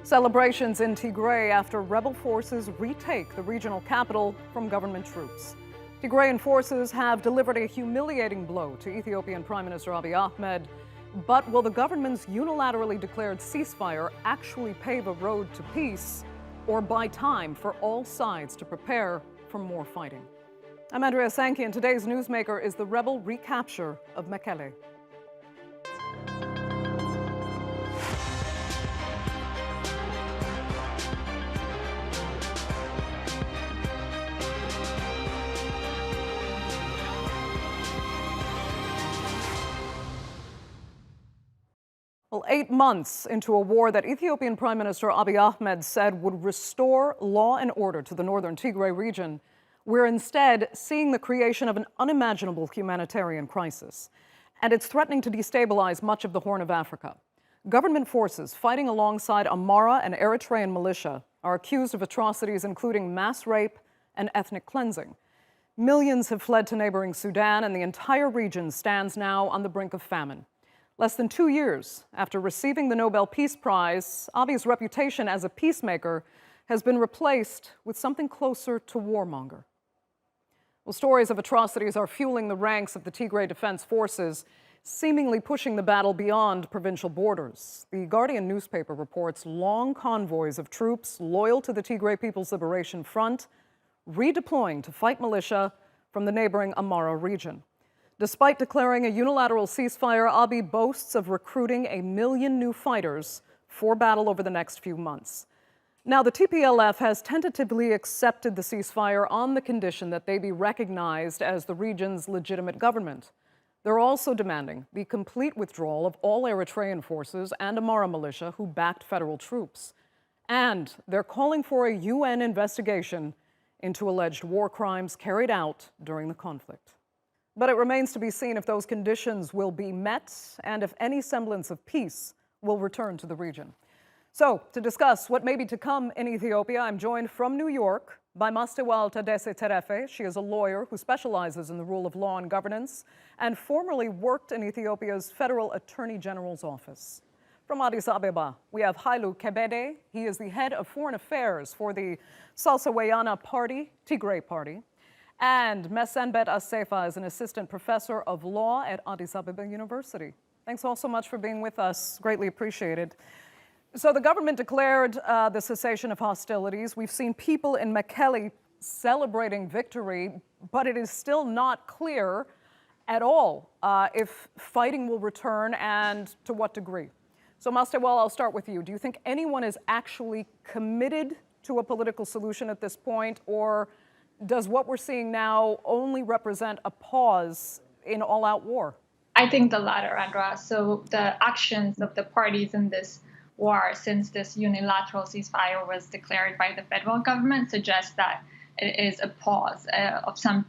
Celebrations in Tigray after rebel forces retake the regional capital from government troops. Tigrayan forces have delivered a humiliating blow to Ethiopian Prime Minister Abiy Ahmed. But will the government's unilaterally declared ceasefire actually pave a road to peace or buy time for all sides to prepare for more fighting? I'm Andrea Sankey, and today's newsmaker is the rebel recapture of Mekelle. Well, 8 months into a war that Ethiopian Prime Minister Abiy Ahmed said would restore law and order to the northern Tigray region, we're instead seeing the creation of an unimaginable humanitarian crisis. And it's threatening to destabilize much of the Horn of Africa. Government forces fighting alongside Amhara and Eritrean militia are accused of atrocities including mass rape and ethnic cleansing. Millions have fled to neighbouring Sudan, and the entire region stands now on the brink of famine. Less than 2 years after receiving the Nobel Peace Prize, Abiy's reputation as a peacemaker has been replaced with something closer to warmonger. Well, stories of atrocities are fueling the ranks of the Tigray Defense Forces, seemingly pushing the battle beyond provincial borders. The Guardian newspaper reports long convoys of troops loyal to the Tigray People's Liberation Front redeploying to fight militia from the neighboring Amhara region. Despite declaring a unilateral ceasefire, Abiy boasts of recruiting 1 million new fighters for battle over the next few months. Now, the TPLF has tentatively accepted the ceasefire on the condition that they be recognized as the region's legitimate government. They're also demanding the complete withdrawal of all Eritrean forces and Amhara militia who backed federal troops. And they're calling for a UN investigation into alleged war crimes carried out during the conflict. But it remains to be seen if those conditions will be met and if any semblance of peace will return to the region. So, to discuss what may be to come in Ethiopia, I'm joined from New York by Mastewal Tadesse Terefe. She is a lawyer who specializes in the rule of law and governance and formerly worked in Ethiopia's Federal Attorney General's office. From Addis Ababa, we have Hailu Kebede. He is the head of foreign affairs for the Salsa Party, Tigray Party. And Mesenbet Asefa is an assistant professor of law at Addis Ababa University. Thanks all so much for being with us. Greatly appreciated. So the government declared the cessation of hostilities. We've seen people in Mekelle celebrating victory, but it is still not clear at all if fighting will return and to what degree. So Mastewal, I'll start with you. Do you think anyone is actually committed to a political solution at this point, or does what we're seeing now only represent a pause in all-out war? I think the latter, Andra. So the actions of the parties in this war since this unilateral ceasefire was declared by the federal government suggests that it is a pause of some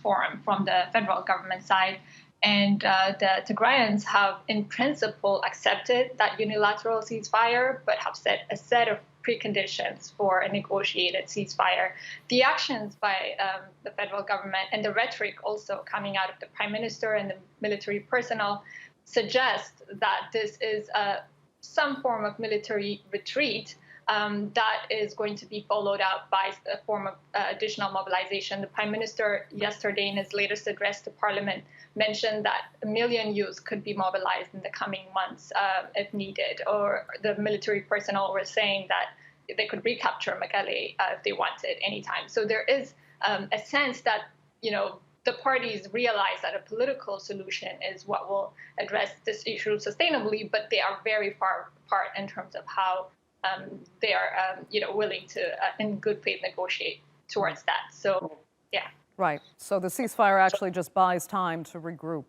form from the federal government side. And the Tigrayans have, in principle, accepted that unilateral ceasefire, but have set a set of preconditions for a negotiated ceasefire. The actions by the federal government and the rhetoric also coming out of the prime minister and the military personnel suggest that this is some form of military retreat that is going to be followed up by a form of additional mobilization. The prime minister yesterday in his latest address to parliament mentioned that 1 million youths could be mobilized in the coming months if needed, or the military personnel were saying that they could recapture Mekelle if they wanted anytime. So there is a sense that, the parties realize that a political solution is what will address this issue sustainably, but they are very far apart in terms of how they are, willing to, in good faith, negotiate towards that. So, yeah. Right. So the ceasefire actually just buys time to regroup.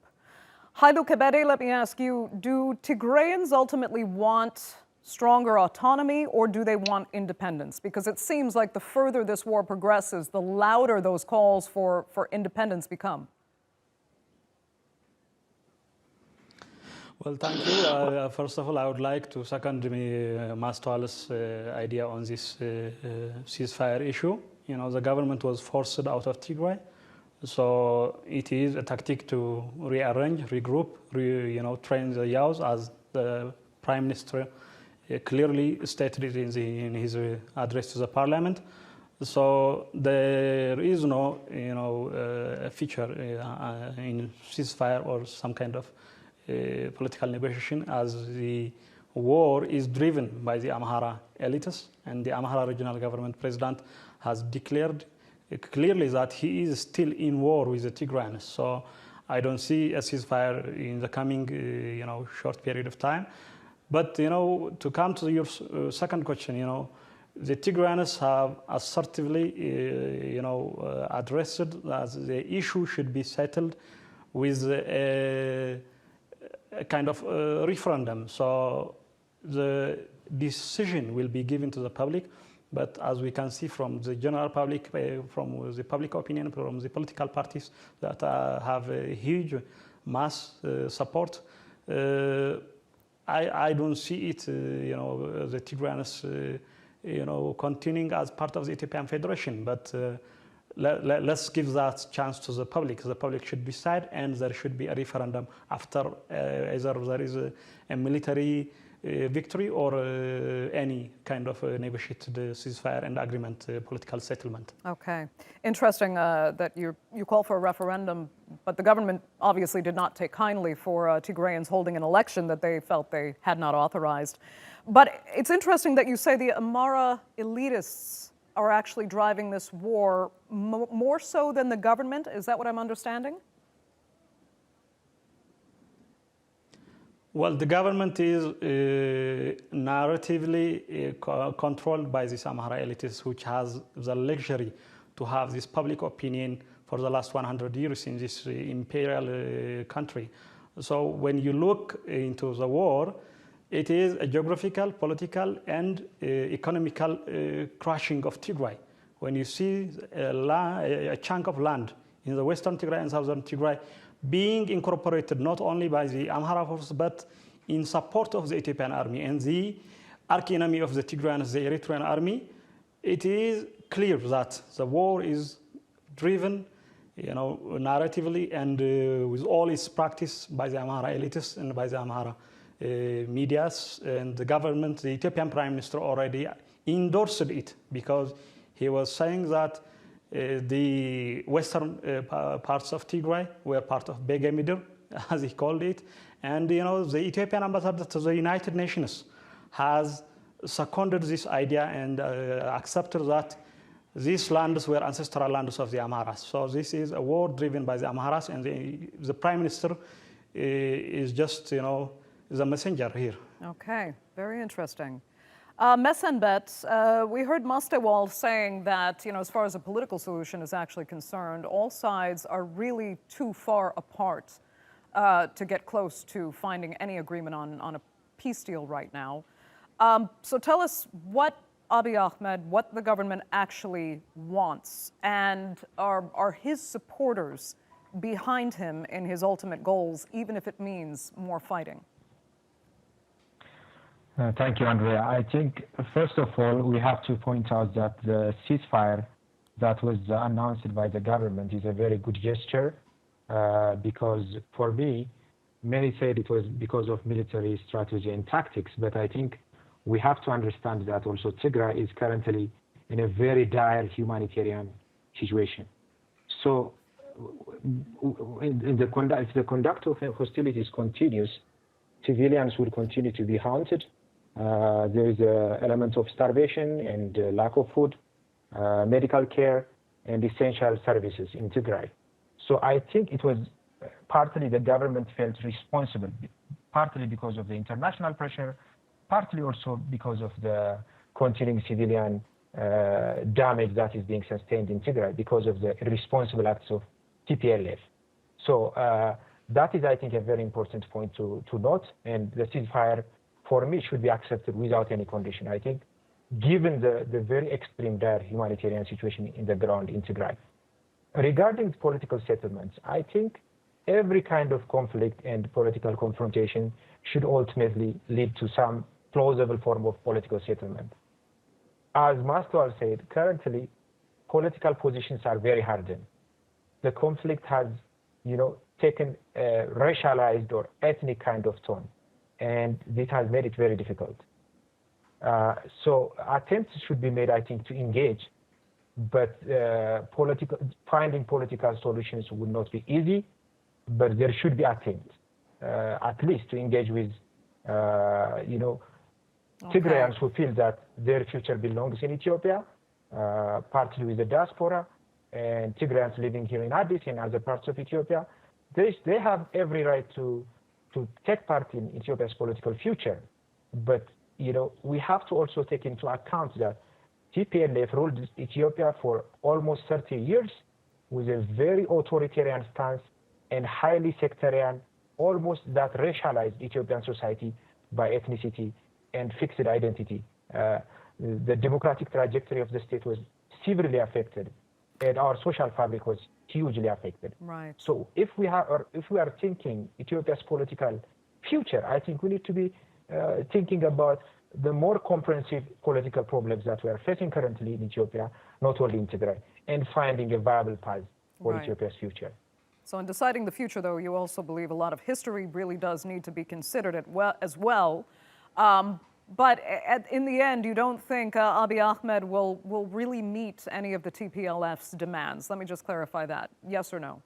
Hailu Kebede, let me ask you, do Tigrayans ultimately want stronger autonomy, or do they want independence? Because it seems like the further this war progresses, the louder those calls for independence become. Well, thank you. First of all, I would like to second Mastewal's idea on this ceasefire issue. The government was forced out of Tigray, so it is a tactic to rearrange, regroup, train the youth, as the Prime Minister clearly stated it in his address to the parliament. So there is no, feature in ceasefire or some kind of political negotiation, as the war is driven by the Amhara elites, and the Amhara regional government president has declared clearly that he is still in war with the Tigrayans. So I don't see a ceasefire in the coming, short period of time. But, to come to your second question, the Tigrayans have assertively, addressed that the issue should be settled with a kind of referendum. So the decision will be given to the public. But as we can see from the general public, from the public opinion, from the political parties that have a huge mass support, I don't see it, the Tigrayans, continuing as part of the Ethiopian Federation. But let's give that chance to the public. The public should decide, and there should be a referendum after either there is a military victory or any kind of negotiated ceasefire and agreement, political settlement. Okay. Interesting that you call for a referendum, but the government obviously did not take kindly for Tigrayans holding an election that they felt they had not authorized. But it's interesting that you say the Amhara elitists are actually driving this war more so than the government. Is that what I'm understanding? Well, the government is narratively controlled by this Amhara elites, which has the luxury to have this public opinion for the last 100 years in this imperial country. So when you look into the war, it is a geographical, political, and economical crushing of Tigray. When you see a chunk of land in the western Tigray and southern Tigray being incorporated not only by the Amhara force, but in support of the Ethiopian army and the arch-enemy of the Tigrayans, the Eritrean army, it is clear that the war is driven, narratively and with all its practice by the Amhara elites and by the Amhara medias. And the government, the Ethiopian Prime Minister already endorsed it, because he was saying that the western parts of Tigray were part of Bege Midr, as he called it. And the Ethiopian ambassador to the United Nations has seconded this idea and accepted that these lands were ancestral lands of the Amharas. So this is a war driven by the Amharas, and the Prime Minister is just, the messenger here. Okay, very interesting. Mesenbet, we heard Mastewal saying that, as far as a political solution is actually concerned, all sides are really too far apart to get close to finding any agreement on a peace deal right now. So tell us what Abiy Ahmed, what the government actually wants, and are his supporters behind him in his ultimate goals, even if it means more fighting? Thank you, Andrea. I think, first of all, we have to point out that the ceasefire that was announced by the government is a very good gesture, because for me, many said it was because of military strategy and tactics, but I think we have to understand that also Tigray is currently in a very dire humanitarian situation. So if the conduct of hostilities continues, civilians will continue to be haunted. There is an element of starvation and lack of food, medical care, and essential services in Tigray. So I think it was partly the government felt responsible, partly because of the international pressure, partly also because of the continuing civilian damage that is being sustained in Tigray because of the irresponsible acts of TPLF. So that is, I think, a very important point to note, and the ceasefire for me should be accepted without any condition, I think, given the very extreme dire humanitarian situation in the ground in Tigray. Regarding political settlements, I think every kind of conflict and political confrontation should ultimately lead to some plausible form of political settlement. As Mastwal said, currently political positions are very hardened. The conflict has, taken a racialized or ethnic kind of tone, and this has made it very difficult. So attempts should be made, I think, to engage, but finding political solutions would not be easy, but there should be attempts, at least to engage with, Tigrayans who feel that their future belongs in Ethiopia, partly with the diaspora, and Tigrayans living here in Addis and other parts of Ethiopia. They have every right to take part in Ethiopia's political future. But, we have to also take into account that TPLF ruled Ethiopia for almost 30 years with a very authoritarian stance and highly sectarian, almost that racialized Ethiopian society by ethnicity and fixed identity. The democratic trajectory of the state was severely affected, and our social fabric was hugely affected. Right. So if we are thinking Ethiopia's political future, I think we need to be thinking about the more comprehensive political problems that we are facing currently in Ethiopia, not only in Tigray, and finding a viable path for Ethiopia's future. So in deciding the future, though, you also believe a lot of history really does need to be considered as well. But in the end, you don't think Abiy Ahmed will really meet any of the TPLF's demands? Let me just clarify that. Yes or no?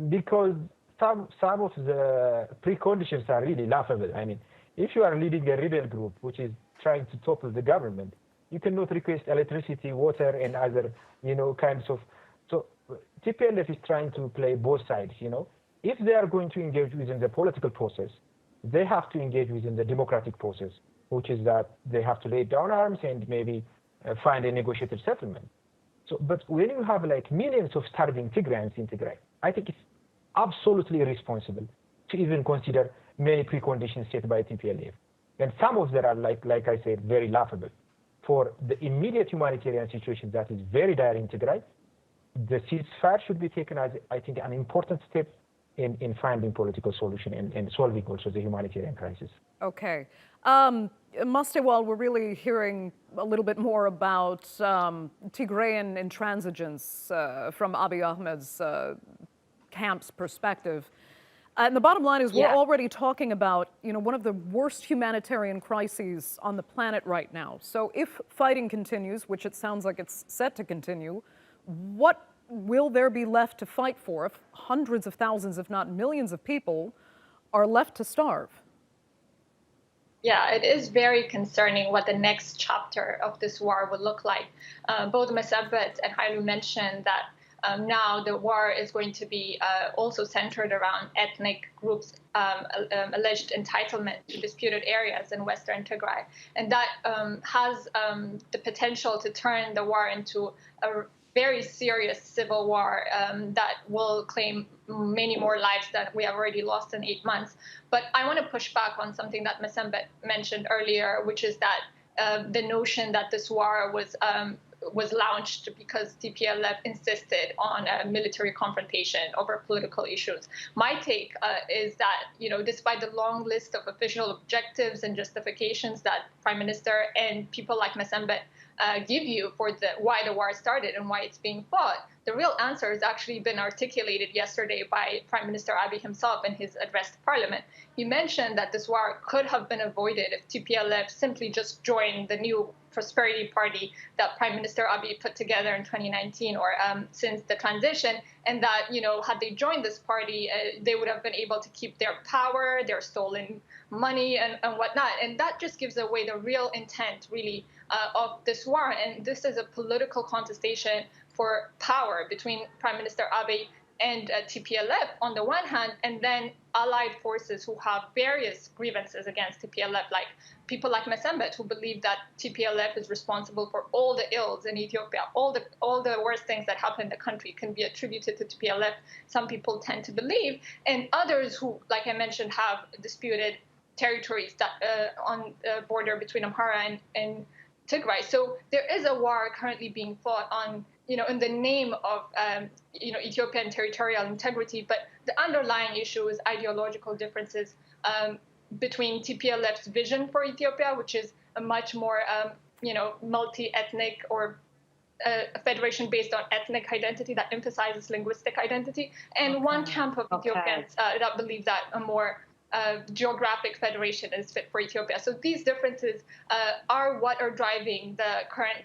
Because some of the preconditions are really laughable. I mean, if you are leading a rebel group which is trying to topple the government, you cannot request electricity, water, and other, kinds of. So TPLF is trying to play both sides. If they are going to engage within the political process, they have to engage within the democratic process, which is that they have to lay down arms and maybe find a negotiated settlement. So, but when you have like millions of starving Tigrayans in Tigray, I think it's absolutely irresponsible to even consider many preconditions set by TPLF. And some of them are, like I said, very laughable. For the immediate humanitarian situation that is very dire in Tigray, the ceasefire should be taken as, I think, an important step in finding political solution and solving also the humanitarian crisis. Okay. Mustawal, we're really hearing a little bit more about Tigrayan intransigence from Abiy Ahmed's camp's perspective. And the bottom line is we're already talking about, one of the worst humanitarian crises on the planet right now. So if fighting continues, which it sounds like it's set to continue, what will there be left to fight for if hundreds of thousands, if not millions of people are left to starve? Yeah, it is very concerning what the next chapter of this war will look like. Both Mesebet and Hailu mentioned that now the war is going to be also centered around ethnic groups' alleged entitlement to disputed areas in Western Tigray. And that has the potential to turn the war into a very serious civil war that will claim many more lives than we have already lost in 8 months. But I want to push back on something that Mesebet mentioned earlier, which is that the notion that this war was launched because TPLF insisted on a military confrontation over political issues. My take is that, despite the long list of official objectives and justifications that Prime Minister and people like Mesebet give you for why the war started and why it's being fought, the real answer has actually been articulated yesterday by Prime Minister Abiy himself in his address to Parliament. He mentioned that this war could have been avoided if TPLF simply just joined the new Prosperity Party that Prime Minister Abiy put together in 2019 or since the transition, and that, had they joined this party, they would have been able to keep their power, their stolen money and whatnot. And that just gives away the real intent, really, of this war. And this is a political contestation for power between Prime Minister Abiy and TPLF on the one hand, and then allied forces who have various grievances against TPLF, like people like Mesebet, who believe that TPLF is responsible for all the ills in Ethiopia. All the worst things that happen in the country can be attributed to TPLF, some people tend to believe, and others who, like I mentioned, have disputed territories that on the border between Amhara and Tigray. So there is a war currently being fought on, in the name of, Ethiopian territorial integrity. But the underlying issue is ideological differences between TPLF's vision for Ethiopia, which is a much more, multi-ethnic or a federation based on ethnic identity that emphasizes linguistic identity, and one camp of Ethiopians that believe that a more geographic federation is fit for Ethiopia. So these differences are what are driving the current,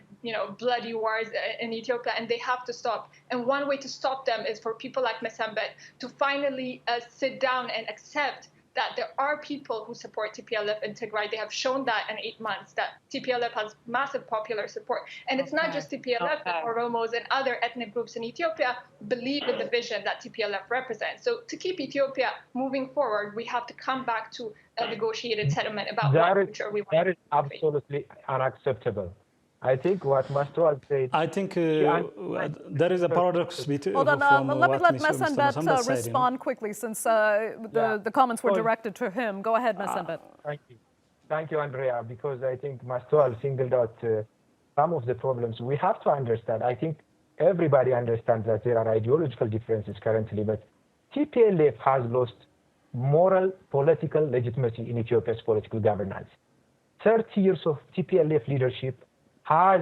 bloody wars in Ethiopia, and they have to stop. And one way to stop them is for people like Mesembet to finally sit down and accept that there are people who support TPLF in Tigray. They have shown that in 8 months, that TPLF has massive popular support. And it's not just TPLF, but Oromos and other ethnic groups in Ethiopia believe in the vision that TPLF represents. So to keep Ethiopia moving forward, we have to come back to a negotiated settlement about what future we want. That is absolutely unacceptable. I think what Mastwal said. I think there is a paradox between. Hold on, let me let Mesembet respond quickly, since the comments were directed to him. Go ahead, Mesembet. Thank you, Andrea, because I think Mastwal singled out some of the problems. We have to understand. I think everybody understands that there are ideological differences currently, but TPLF has lost moral, political legitimacy in Ethiopia's political governance. 30 years of TPLF leadership has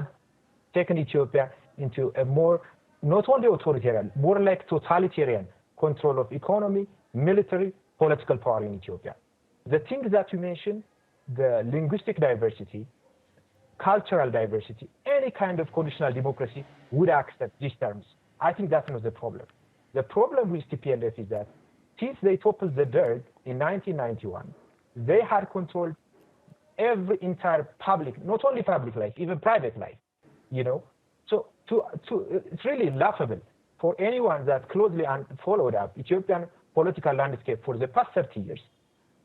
taken Ethiopia into a more, not only authoritarian, more like totalitarian control of economy, military, political power in Ethiopia. The things that you mentioned, the linguistic diversity, cultural diversity, any kind of conditional democracy would accept these terms. I think that's not the problem. The problem with TPLF is that since they toppled the Derg in 1991, they had controlled every entire public, not only public life, even private life, So it's really laughable for anyone that closely followed up Ethiopian political landscape for the past 30 years.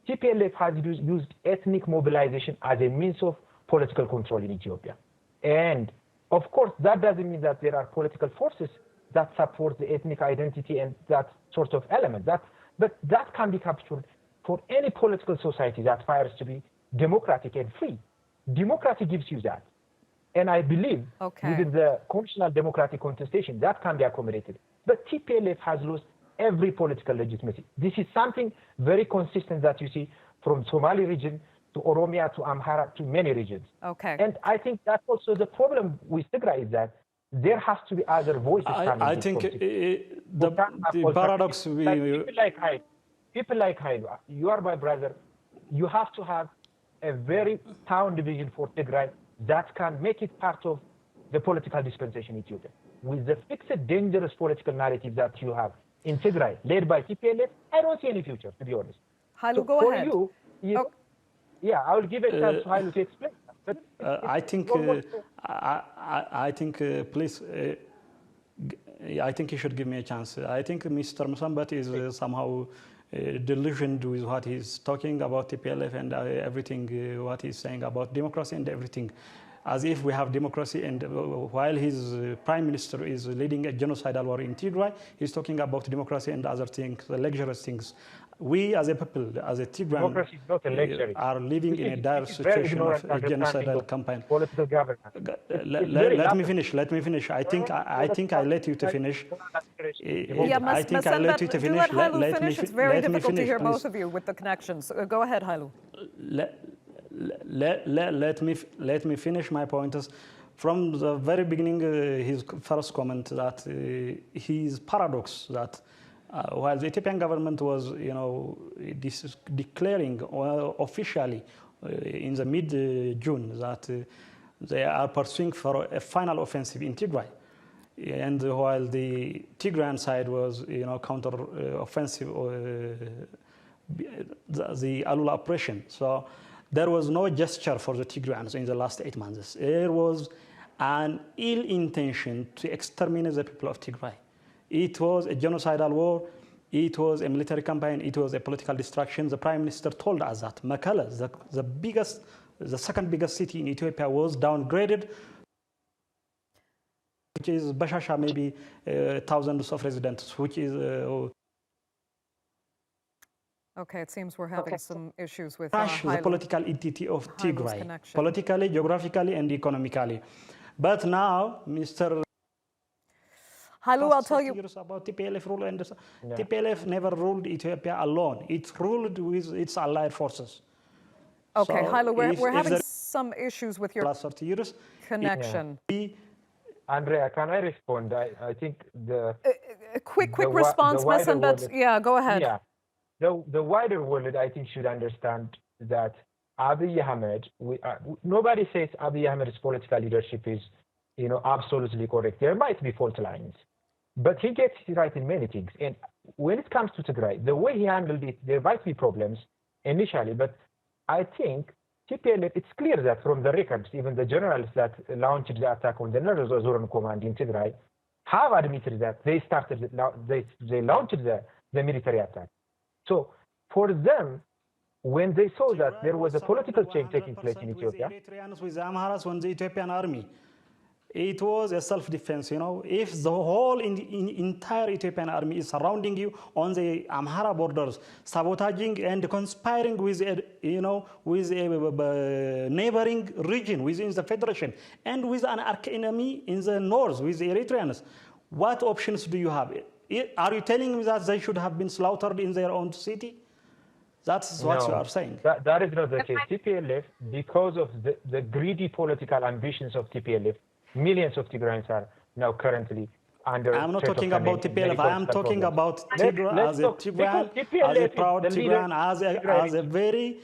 TPLF has used ethnic mobilization as a means of political control in Ethiopia. And of course, that doesn't mean that there are political forces that support the ethnic identity and that sort of element. But that can be captured for any political society that aspires to be democratic and free. Democracy gives you that. And I believe within the constitutional democratic contestation, that can be accommodated. But TPLF has lost every political legitimacy. This is something very consistent that you see from Somali region to Oromia to Amhara to many regions. And I think that's also the problem with Tigray is that there has to be other voices coming. I think the paradox... People like Hailu, you are my brother. You have to have a very sound vision for Tigray that can make it part of the political dispensation in Ethiopia. With the fixed, dangerous political narrative that you have in Tigray, led by TPLF, I don't see any future, to be honest. Hailu, go ahead. Yeah, I will give it chance to Hailu to explain. But I think, please, I think you should give me a chance. I think Mr. Mesembet is somehow delusioned with what he's talking about TPLF and everything, what he's saying about democracy and everything, as if we have democracy. And while his prime minister is leading a genocidal war in Tigray, he's talking about democracy and other things, the luxurious things. We as a people, as a Tigrayan, are living in a dire situation of a genocidal campaign. Political governance. Let me finish. I think I let you to finish. I think I let you to finish. Let Hailu finish. It's very difficult to hear both of you with the connections. Go ahead, Hailu. Let me finish my pointers. From the very beginning, his first comment that his paradox that while the Ethiopian government was, declaring officially in the mid-June that they are pursuing for a final offensive in Tigray, and while the Tigrayan side was, counter-offensive, the Alula operation. So there was no gesture for the Tigrayans in the last 8 months. There was an ill intention to exterminate the people of Tigray. It was a genocidal war. It was a military campaign. It was a political distraction. The prime minister told us that Mekelle, the second biggest city in Ethiopia, was downgraded, which is Bashasha, maybe thousands of residents, which is... Okay, it seems we're having some issues with the political entity of Tigray, politically, geographically, and economically. But now, Mr. Hailu, I'll tell you about TPLF rule, and TPLF never ruled Ethiopia alone. It ruled with its allied forces. Okay, so Hailu, we're having some issues with your last 30 years connection. Andrea, can I respond? I think a quick response, Mesembet. Yeah, go ahead. Yeah. the wider world, I think, should understand that Abiy Ahmed, nobody says Abiy Ahmed's political leadership is, absolutely correct. There might be fault lines, but he gets it right in many things. And when it comes to Tigray, the way he handled it, there might be problems initially, but I think TPLF, it's clear that from the records, even the generals that launched the attack on the Northern Command in Tigray have admitted that they launched the military attack. So for them, when they saw that there was a political change taking place in Ethiopia, Eritreans with Amharas on the Ethiopian army, it was a self-defense. If the whole entire Ethiopian army is surrounding you on the Amhara borders, sabotaging and conspiring with a neighboring region within the federation, and with an arch enemy in the north with the Eritreans, what options do you have? Are you telling me that they should have been slaughtered in their own city? That's what you are saying. That is not the case. TPLF, because of the greedy political ambitions of TPLF, millions of Tigrayans are now currently under. I'm not talking about TPLF. I am talking about Tigray as a Tigrayan, as a proud Tigrayan, as a very.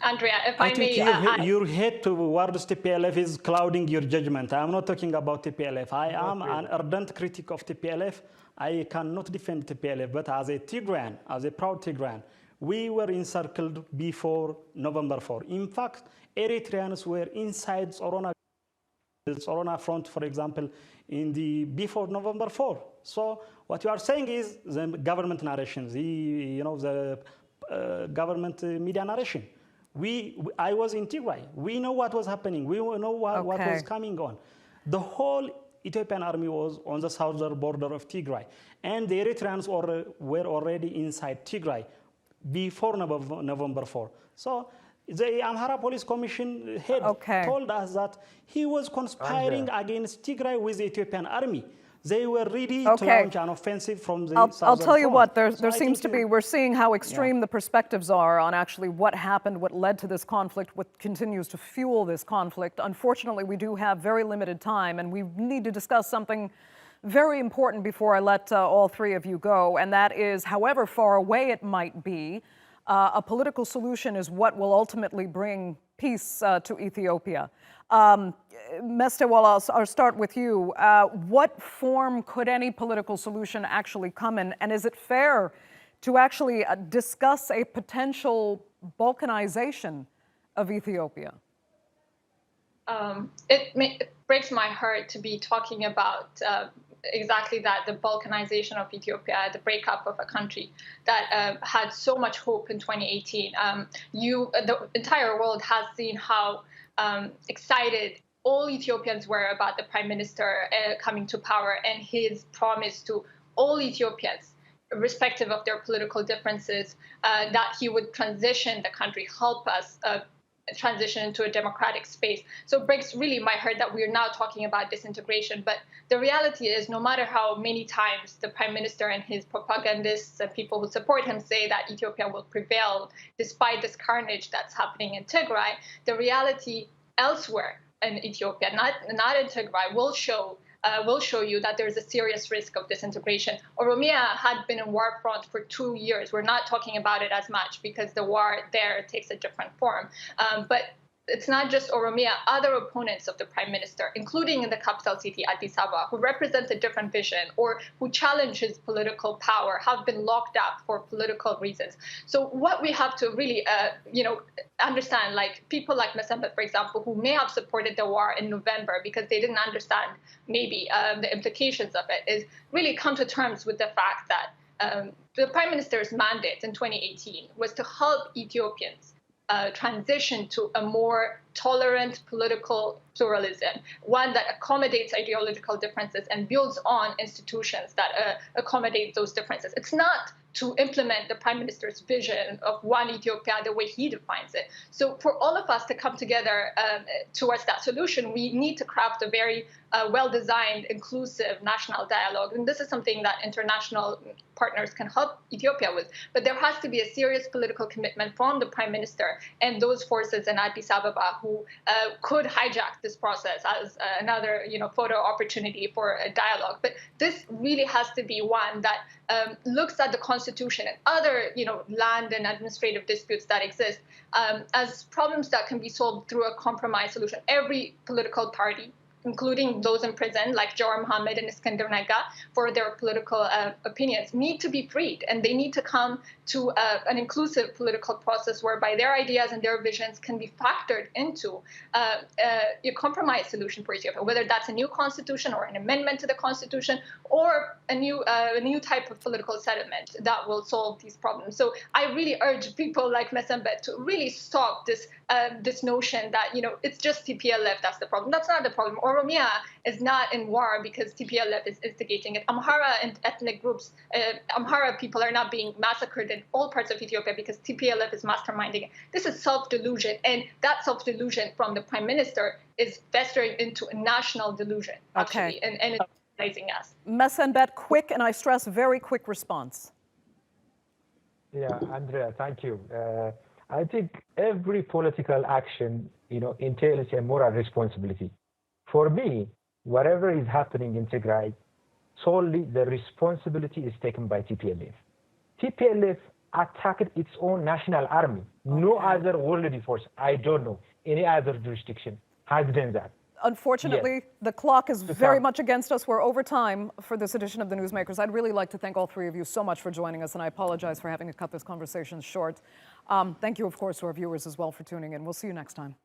Andrea, if I may, think your hate towards TPLF is clouding your judgment. I'm not talking about TPLF. I am an ardent critic of TPLF. I cannot defend TPLF, but as a Tigrayan, as a proud Tigrayan, we were encircled before November 4. In fact, Eritreans were inside Orona front, for example, before November 4. So what you are saying is the government narration, the government media narration. I was in Tigray. We know what was happening. We know what was coming on. The whole Ethiopian army was on the southern border of Tigray, and the Eritreans were already inside Tigray before November 4. So the Amhara Police Commission head told us that he was conspiring against Tigray with the Ethiopian army. They were ready to launch an offensive from the southern I'll tell you front. what, there seems to be, we're seeing how extreme the perspectives are on actually what happened, what led to this conflict, what continues to fuel this conflict. Unfortunately, we do have very limited time, and we need to discuss something very important before I let all three of you go, and that is, however far away it might be, a political solution is what will ultimately bring peace to Ethiopia. Mestewal, I'll start with you. What form could any political solution actually come in? And is it fair to actually discuss a potential balkanization of Ethiopia? It breaks my heart to be talking about exactly that, the balkanization of Ethiopia, the breakup of a country that had so much hope in 2018. The entire world has seen how excited all Ethiopians were about the prime minister coming to power and his promise to all Ethiopians, irrespective of their political differences, that he would transition the country, help us transition into a democratic space. So it breaks really my heart that we're now talking about disintegration. But the reality is, no matter how many times the prime minister and his propagandists and people who support him say that Ethiopia will prevail despite this carnage that's happening in Tigray, the reality elsewhere in Ethiopia, not in Tigray, will show you that there's a serious risk of disintegration. Oromia had been in war front for 2 years. We're not talking about it as much because the war there takes a different form. But it's not just Oromia. Other opponents of the prime minister, including in the capital city, Addis Ababa, who represent a different vision or who challenge his political power, have been locked up for political reasons. So what we have to really, understand, like people like Masembe, for example, who may have supported the war in November because they didn't understand maybe the implications of it, is really come to terms with the fact that the prime minister's mandate in 2018 was to help Ethiopians transition to a more tolerant political pluralism, one that accommodates ideological differences and builds on institutions that accommodate those differences. It's not to implement the prime minister's vision of one Ethiopia the way he defines it. So for all of us to come together towards that solution, we need to craft a very well-designed, inclusive national dialogue. And this is something that international partners can help Ethiopia with. But there has to be a serious political commitment from the prime minister and those forces in Addis Ababa who could hijack this process as another, photo opportunity for a dialogue. But this really has to be one that looks at the constitution and other, land and administrative disputes that exist as problems that can be solved through a compromise solution. Every political party, including those in prison like Jawar Mohammed and Iskandar Naga, for their political opinions, need to be freed. And they need to come to an inclusive political process whereby their ideas and their visions can be factored into a compromise solution for Ethiopia, whether that's a new constitution or an amendment to the constitution or a new type of political settlement that will solve these problems. So I really urge people like Mesembet to really stop this notion that, it's just TPLF that's the problem. That's not the problem. Oromia is not in war because TPLF is instigating it. Amhara and ethnic groups, Amhara people are not being massacred in all parts of Ethiopia because TPLF is masterminding it. This is self-delusion, and that self-delusion from the prime minister is festering into a national delusion, actually, and it's paralyzing us. Mesembet, quick, and I stress very quick response. Yeah, Andrea, thank you. I think every political action, entails a moral responsibility. For me, whatever is happening in Tigray, solely the responsibility is taken by TPLF. TPLF attacked its own national army. Okay. No other worldly force, I don't know, any other jurisdiction has done that. Unfortunately, yes. The clock is very much against us. We're over time for this edition of the Newsmakers. I'd really like to thank all three of you so much for joining us, and I apologize for having to cut this conversation short. Thank you, of course, to our viewers as well for tuning in. We'll see you next time.